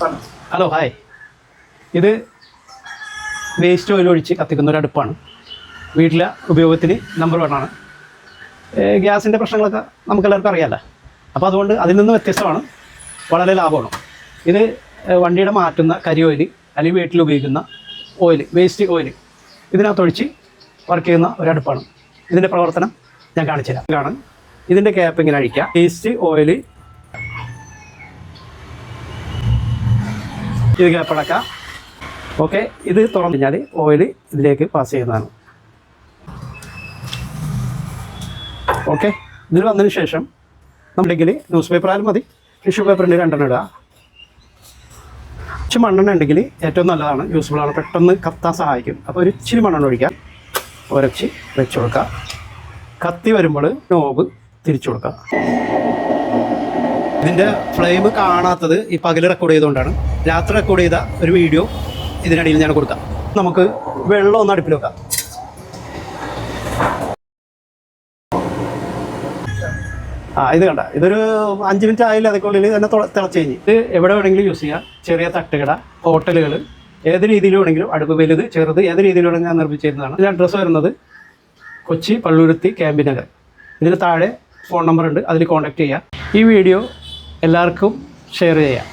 Hello hi. ഇത് waste oil ഒഴിച്ച് കത്തിക്കുന്ന ഒരു അടുപ്പാണ്. വീട്ടിലെ ഉപയോഗത്തിന് നമ്പർ 1 ആണ്. ഗ്യാസിൻ്റെ പ്രശ്നങ്ങളൊക്കെ നമുക്കെല്ലാവർക്കും അറിയാമല്ലോ. അപ്പോൾ അതുകൊണ്ട് അതിൽ നിന്ന് വ്യത്യസ്തമാണ്, വളരെ ലാഭമാണ്. ഇത് വണ്ടിയുടെ മാറ്റുന്ന കരി ഓയിൽ അല്ലെങ്കിൽ വീട്ടിൽ ഉപയോഗിക്കുന്ന ഓയിൽ, വേസ്റ്റ് ഓയിൽ ഇതിനകത്തൊഴിച്ച് വർക്ക് ചെയ്യുന്ന ഒരടുപ്പാണ്. ഇതിൻ്റെ പ്രവർത്തനം ഞാൻ കാണിച്ചു തരാം. ഇതാണ് ഇതിൻ്റെ ക്യാപ്പ് ഇങ്ങനെ അഴിക്കുക. വേസ്റ്റ് ഓയിൽ ഇത് ക്യാപ്പടക്കാം. ഓക്കെ, ഇത് തുറന്നു കഴിഞ്ഞാൽ ഓയിൽ ഇതിലേക്ക് പാസ് ചെയ്യുന്നതാണ്. ഓക്കെ, ഇതിൽ വന്നതിന് ശേഷം നമ്മളുണ്ടെങ്കിൽ ന്യൂസ് പേപ്പർ ആയാലും മതി, ടിഷ്യൂ പേപ്പറിൻ്റെ 2 ഇടുക. ഇച്ചിരി മണ്ണെണ്ണ ഉണ്ടെങ്കിൽ ഏറ്റവും നല്ലതാണ്, യൂസ്ഫുള്ളാണ്, പെട്ടെന്ന് കത്താൻ സഹായിക്കും. അപ്പോൾ ഒരു ഇച്ചിരി മണ്ണെണ്ണ ഒഴിക്കാം, ഉരച്ച് വെച്ച് കൊടുക്കുക. കത്തി വരുമ്പോൾ നോബ് തിരിച്ചു കൊടുക്കുക. ഇതിൻ്റെ ഫ്ലെയിം കാണാത്തത് ഈ പകൽ റെക്കോർഡ് ചെയ്തുകൊണ്ടാണ്. രാത്രി റെക്കോർഡ് ചെയ്ത ഒരു വീഡിയോ ഇതിനിടയിൽ ഞാൻ കൊടുക്കാം. നമുക്ക് വെള്ളം ഒന്ന് അടുപ്പിൽ വെക്കാം. ഇത് കണ്ട, ഇതൊരു 5 മിനിറ്റ് ആയില്ല, അതൊക്കെയുള്ളിൽ തന്നെ തിളച്ച് കഴിഞ്ഞ്. ഇത് എവിടെ വേണമെങ്കിലും യൂസ് ചെയ്യാം. ചെറിയ തട്ടുകട, ഹോട്ടലുകൾ, ഏത് രീതിയിൽ വേണമെങ്കിലും, അടുപ്പ് വലുത് ചെറുത് ഏത് രീതിയിൽ വേണമെങ്കിൽ ഞാൻ നിർമ്മിച്ചിരുന്നതാണ്. ഇതിൻ്റെ അഡ്രസ്സ് വരുന്നത് കൊച്ചി പള്ളുരുത്തി ക്യാമ്പിനഗർ. ഇതിന് താഴെ ഫോൺ നമ്പർ ഉണ്ട്, അതിൽ കോൺടാക്റ്റ് ചെയ്യുക. ഈ വീഡിയോ എല്ലാവർക്കും ഷെയർ ചെയ്യാം.